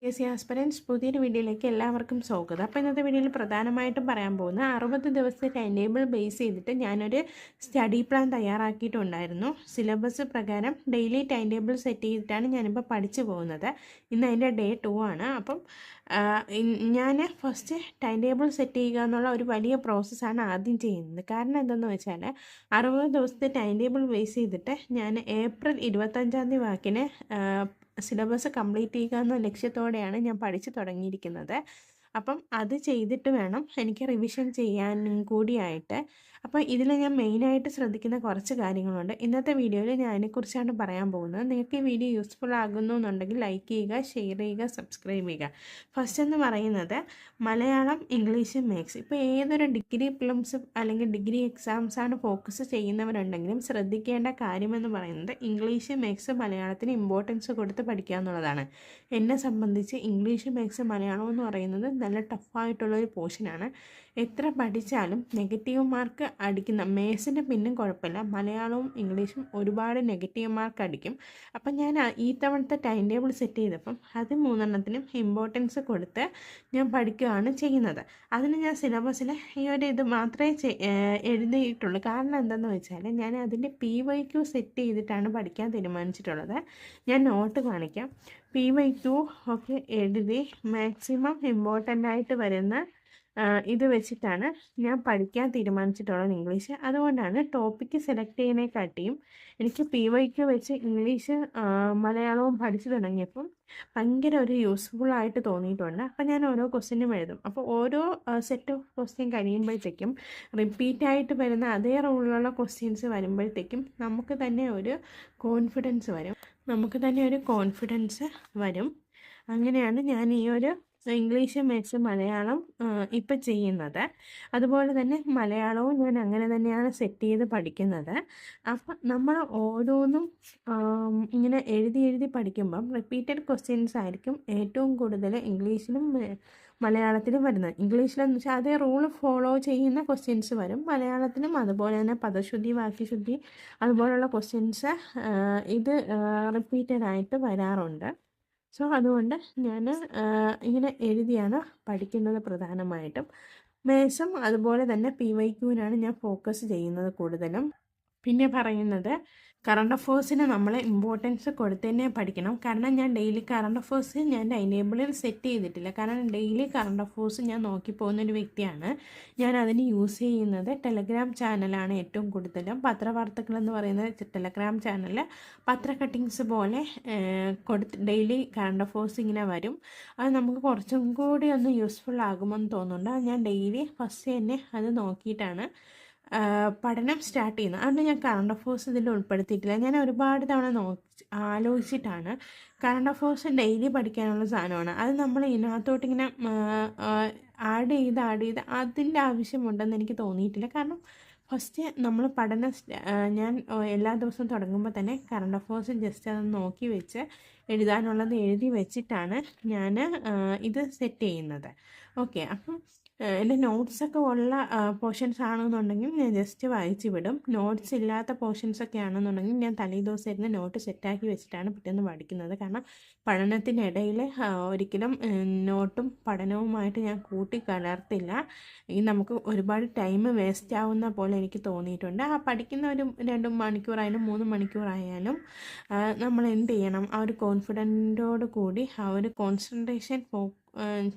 PSC aspirants പുതിയൊരു വീഡിയോയിലേക്ക് എല്ലാവർക്കും സ്വാഗതം. അപ്പോൾ ഇന്നത്തെ വീഡിയോയിൽ പ്രധാനമായിട്ടും പറയാൻ പോകുന്ന 60 ദിവസത്തെ ടൈം ടേബിൾ ബേസ് ചെയ്തിട്ട് ഞാനൊരു സ്റ്റഡി പ്ലാൻ തയ്യാറാക്കിയിട്ടുണ്ടായിരുന്നു. സിലബസ് പ്രകാരം ഡെയിലി ടൈം ടേബിൾ സെറ്റ് ചെയ്തിട്ടാണ് ഞാനിപ്പോൾ പഠിച്ചു പോകുന്നത്. ഇന്ന് അതിൻ്റെ ഡേ 2 ആണ്. അപ്പം ഞാൻ ഫസ്റ്റ് ടൈം ടേബിൾ സെറ്റ് ചെയ്യുക എന്നുള്ള ഒരു വലിയ പ്രോസസ്സാണ് ആദ്യം ചെയ്യുന്നത്. കാരണം എന്തെന്ന് വെച്ചാൽ 60 ദിവസത്തെ ടൈം ടേബിൾ ബേസ് ചെയ്തിട്ട് ഞാൻ ഏപ്രിൽ 25 വാക്കിന് സിലബസ് കംപ്ലീറ്റ് ചെയ്യുക എന്ന ലക്ഷ്യത്തോടെയാണ് ഞാൻ പഠിച്ചു തുടങ്ങിയിരിക്കുന്നത്. അപ്പം അത് ചെയ്തിട്ട് വേണം എനിക്ക് റിവിഷൻ ചെയ്യാനും കൂടിയായിട്ട്. അപ്പോൾ ഇതിൽ ഞാൻ മെയിനായിട്ട് ശ്രദ്ധിക്കുന്ന കുറച്ച് കാര്യങ്ങളുണ്ട്. ഇന്നത്തെ വീഡിയോയിൽ ഞാൻ അതിനെക്കുറിച്ചാണ് പറയാൻ പോകുന്നത്. നിങ്ങൾക്ക് ഈ വീഡിയോ യൂസ്ഫുൾ ആകുന്നു എന്നുണ്ടെങ്കിൽ ലൈക്ക് ചെയ്യുക, ഷെയർ ചെയ്യുക, സബ്സ്ക്രൈബ് ചെയ്യുക. ഫസ്റ്റ് എന്ന് പറയുന്നത് മലയാളം, ഇംഗ്ലീഷ്, മാത്സ്. ഇപ്പോൾ ഏതൊരു ഡിഗ്രി പ്രിലിംസ് അല്ലെങ്കിൽ ഡിഗ്രി എക്സാംസാണ് ഫോക്കസ് ചെയ്യുന്നവരുണ്ടെങ്കിലും ശ്രദ്ധിക്കേണ്ട കാര്യമെന്ന് പറയുന്നത് ഇംഗ്ലീഷ്, മാത്സ്, മലയാളത്തിന് ഇമ്പോർട്ടൻസ് കൊടുത്ത് പഠിക്കുക എന്നുള്ളതാണ്. എന്നെ സംബന്ധിച്ച് ഇംഗ്ലീഷ്, മാത്സ്, മലയാളം എന്ന് പറയുന്നത് നല്ല ടഫായിട്ടുള്ളൊരു പോർഷനാണ്. എത്ര പഠിച്ചാലും നെഗറ്റീവ് മാർക്ക് അടിക്കുന്ന മാത്സിൻ്റെ പിന്നും കുഴപ്പമില്ല, മലയാളവും ഇംഗ്ലീഷും ഒരുപാട് നെഗറ്റീവ് മാർക്ക് അടിക്കും. അപ്പം ഞാൻ ഈ തവണത്തെ ടൈം ടേബിൾ സെറ്റ് ചെയ്തപ്പം അത് 3 ഇമ്പോർട്ടൻസ് കൊടുത്ത് ഞാൻ പഠിക്കുകയാണ് ചെയ്യുന്നത്. അതിന് ഞാൻ സിലബസിൽ ഈ ഒരു ഇത് മാത്രമേ എഴുതിയിട്ടുള്ളൂ. കാരണം എന്താണെന്ന് വെച്ചാൽ ഞാൻ അതിൻ്റെ PYQ സെറ്റ് ചെയ്തിട്ടാണ് പഠിക്കാൻ തീരുമാനിച്ചിട്ടുള്ളത്. ഞാൻ നോട്ട് കാണിക്കാം. PYQ ഒക്കെ എഴുതി മാക്സിമം ഇമ്പോർട്ടൻ്റ് ആയിട്ട് വരുന്ന ഇത് വെച്ചിട്ടാണ് ഞാൻ പഠിക്കാൻ തീരുമാനിച്ചിട്ടുള്ളത് ഇംഗ്ലീഷ്. അതുകൊണ്ടാണ് ടോപ്പിക്ക് സെലക്ട് ചെയ്യുന്നതിനെക്കാട്ടിയും എനിക്ക് PYQ വെച്ച് ഇംഗ്ലീഷ് മലയാളവും പഠിച്ചു തുടങ്ങിയപ്പം ഭയങ്കര ഒരു യൂസ്ഫുള്ളായിട്ട് തോന്നിയിട്ടുണ്ട്. അപ്പം ഞാൻ ഓരോ ക്വസ്റ്റ്യനും എഴുതും. അപ്പോൾ ഓരോ സെറ്റ് ഓഫ് ക്വസ്റ്റ്യൻ കഴിയുമ്പോഴത്തേക്കും റിപ്പീറ്റായിട്ട് വരുന്ന അതേ റൂളിലുള്ള ക്വസ്റ്റ്യൻസ് വരുമ്പോഴത്തേക്കും നമുക്ക് തന്നെ ഒരു കോൺഫിഡൻസ് വരും. അങ്ങനെയാണ് ഞാൻ ഈ ഒരു ഇംഗ്ലീഷ്, മാത്സ്, മലയാളം ഇപ്പം ചെയ്യുന്നത്. അതുപോലെ തന്നെ മലയാളവും ഞാൻ അങ്ങനെ തന്നെയാണ് സെറ്റ് ചെയ്ത് പഠിക്കുന്നത്. അപ്പം നമ്മൾ ഓരോന്നും ഇങ്ങനെ എഴുതി പഠിക്കുമ്പം റിപ്പീറ്റഡ് ക്വസ്റ്റ്യൻസ് ആയിരിക്കും ഏറ്റവും കൂടുതൽ ഇംഗ്ലീഷിലും മലയാളത്തിലും വരുന്നത്. ഇംഗ്ലീഷിലെന്ന് വെച്ചാൽ അതേ റൂൾ ഫോളോ ചെയ്യുന്ന ക്വസ്റ്റ്യൻസ് വരും. മലയാളത്തിലും അതുപോലെ തന്നെ പദശുദ്ധി, വാക്യശുദ്ധി അതുപോലുള്ള ക്വസ്റ്റ്യൻസ് ഇത് റിപ്പീറ്റഡ് ആയിട്ട് വരാറുണ്ട്. സോ അതുകൊണ്ട് ഞാൻ ഇങ്ങനെ എഴുതിയാണ് പഠിക്കുന്നത് പ്രധാനമായിട്ടും. മാത്സും അതുപോലെ തന്നെ PYQവിനാണ് ഞാൻ ഫോക്കസ് ചെയ്യുന്നത് കൂടുതലും. പിന്നെ പറയുന്നത് കറണ്ട് അഫേഴ്സിന് നമ്മൾ ഇമ്പോർട്ടൻസ് കൊടുത്ത് തന്നെ പഠിക്കണം. കാരണം ഞാൻ ഡെയിലി കറണ്ട് അഫേഴ്സ് ഞാൻ ടൈം ടേബിളിൽ സെറ്റ് ചെയ്തിട്ടില്ല. കാരണം ഡെയിലി കറണ്ട് അഫേഴ്സ് ഞാൻ നോക്കി പോകുന്നൊരു വ്യക്തിയാണ്. ഞാൻ അതിന് യൂസ് ചെയ്യുന്നത് ടെലഗ്രാം ചാനലാണ് ഏറ്റവും കൂടുതലും. പത്രവാർത്തകൾ എന്ന് പറയുന്നത് ടെലഗ്രാം ചാനലിൽ പത്ര കട്ടിങ്സ് പോലെ ഡെയിലി കറണ്ട് അഫേഴ്സ് ഇങ്ങനെ വരും. അത് നമുക്ക് കുറച്ചും കൂടി ഒന്ന് യൂസ്ഫുൾ ആകുമെന്ന് തോന്നുന്നുണ്ട്. അത് ഞാൻ ഡെയിലി ഫസ്റ്റ് തന്നെ അത് നോക്കിയിട്ടാണ് പഠനം സ്റ്റാർട്ട് ചെയ്യുന്നത്. അതുകൊണ്ട് ഞാൻ കറണ്ട് അഫേഴ്സ് ഇതിൽ ഉൾപ്പെടുത്തിയിട്ടില്ല. ഞാൻ ഒരുപാട് തവണ ആലോചിച്ചിട്ടാണ്. കറണ്ട് അഫേഴ്സ് ഡെയിലി പഠിക്കാനുള്ള സാധനമാണ്. അത് നമ്മൾ ഇതിനകത്തോട്ട് ഇങ്ങനെ ആഡ് ചെയ്ത് അതിൻ്റെ ആവശ്യമുണ്ടെന്ന് എനിക്ക് തോന്നിയിട്ടില്ല. കാരണം ഫസ്റ്റ് നമ്മൾ ഞാൻ എല്ലാ ദിവസവും തുടങ്ങുമ്പോൾ തന്നെ കറണ്ട് അഫേഴ്സ് ജസ്റ്റ് അത് നോക്കി വെച്ച് എഴുതാനുള്ളത് എഴുതി വെച്ചിട്ടാണ് ഞാൻ ഇത് സെറ്റ് ചെയ്യുന്നത്. ഓക്കെ, അപ്പം എൻ്റെ നോട്ട്സൊക്കെ ഉള്ള പോർഷൻസ് ആണെന്നുണ്ടെങ്കിൽ ഞാൻ ജസ്റ്റ് വായിച്ച് വിടും. നോട്ട്സ് ഇല്ലാത്ത പോർഷൻസൊക്കെ ആണെന്നുണ്ടെങ്കിൽ ഞാൻ തലേ ദിവസം ഇരുന്ന് നോട്ട് സെറ്റാക്കി വെച്ചിട്ടാണ് പിറ്റേന്ന് പഠിക്കുന്നത്. കാരണം പഠനത്തിനിടയിൽ ഒരിക്കലും നോട്ടും പഠനവുമായിട്ട് ഞാൻ കൂട്ടിക്കലർത്തില്ല. നമുക്ക് ഒരുപാട് ടൈം വേസ്റ്റ് ആവുന്ന പോലെ എനിക്ക് തോന്നിയിട്ടുണ്ട്. ആ പഠിക്കുന്ന ഒരു 2 മണിക്കൂറായാലും 3 മണിക്കൂറായാലും നമ്മൾ എന്ത് ചെയ്യണം, ആ ഒരു കോൺഫിഡൻറ്റോട് കൂടി ആ ഒരു കോൺസെൻട്രേഷൻ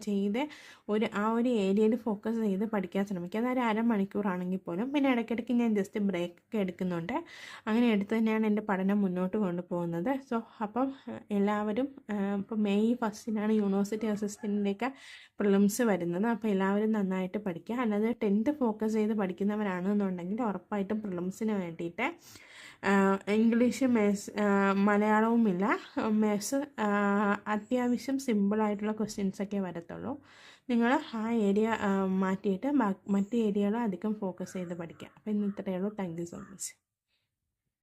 ചെയ്ത് ആ ഒരു ഏരിയയിൽ ഫോക്കസ് ചെയ്ത് പഠിക്കാൻ ശ്രമിക്കുക. അതൊരു അരമണിക്കൂറാണെങ്കിൽ പോലും. പിന്നെ ഇടയ്ക്കിടയ്ക്ക് ഞാൻ ജസ്റ്റ് ബ്രേക്കൊക്കെ എടുക്കുന്നുണ്ട്. അങ്ങനെ എടുത്ത് തന്നെയാണ് എൻ്റെ പഠനം മുന്നോട്ട് കൊണ്ടുപോകുന്നത്. സോ അപ്പം എല്ലാവരും ഇപ്പോൾ May 1 യൂണിവേഴ്സിറ്റി അസിസ്റ്റൻറ്റിൻ്റെയൊക്കെ പ്രിലിംസ് വരുന്നത്. അപ്പോൾ എല്ലാവരും നന്നായിട്ട് പഠിക്കുക. അല്ലാതെ 10th ഫോക്കസ് ചെയ്ത് പഠിക്കുന്നവരാണെന്നുണ്ടെങ്കിൽ ഉറപ്പായിട്ടും പ്രിലിംസിന് വേണ്ടിയിട്ട് ഇംഗ്ലീഷ്, മാത്സ്, മലയാളവുമില്ല. മാത്സ് അത്യാവശ്യം സിമ്പിളായിട്ടുള്ള ക്വസ്റ്റ്യൻസൊക്കെ വരത്തുള്ളൂ. നിങ്ങൾ ആ ഏരിയ മാറ്റിയിട്ട് മറ്റ് ഏരിയകൾ അധികം ഫോക്കസ് ചെയ്ത് പഠിക്കുക. അപ്പോൾ ഇന്ന് ഇത്രയേ ഉള്ളൂ. Thank you so much.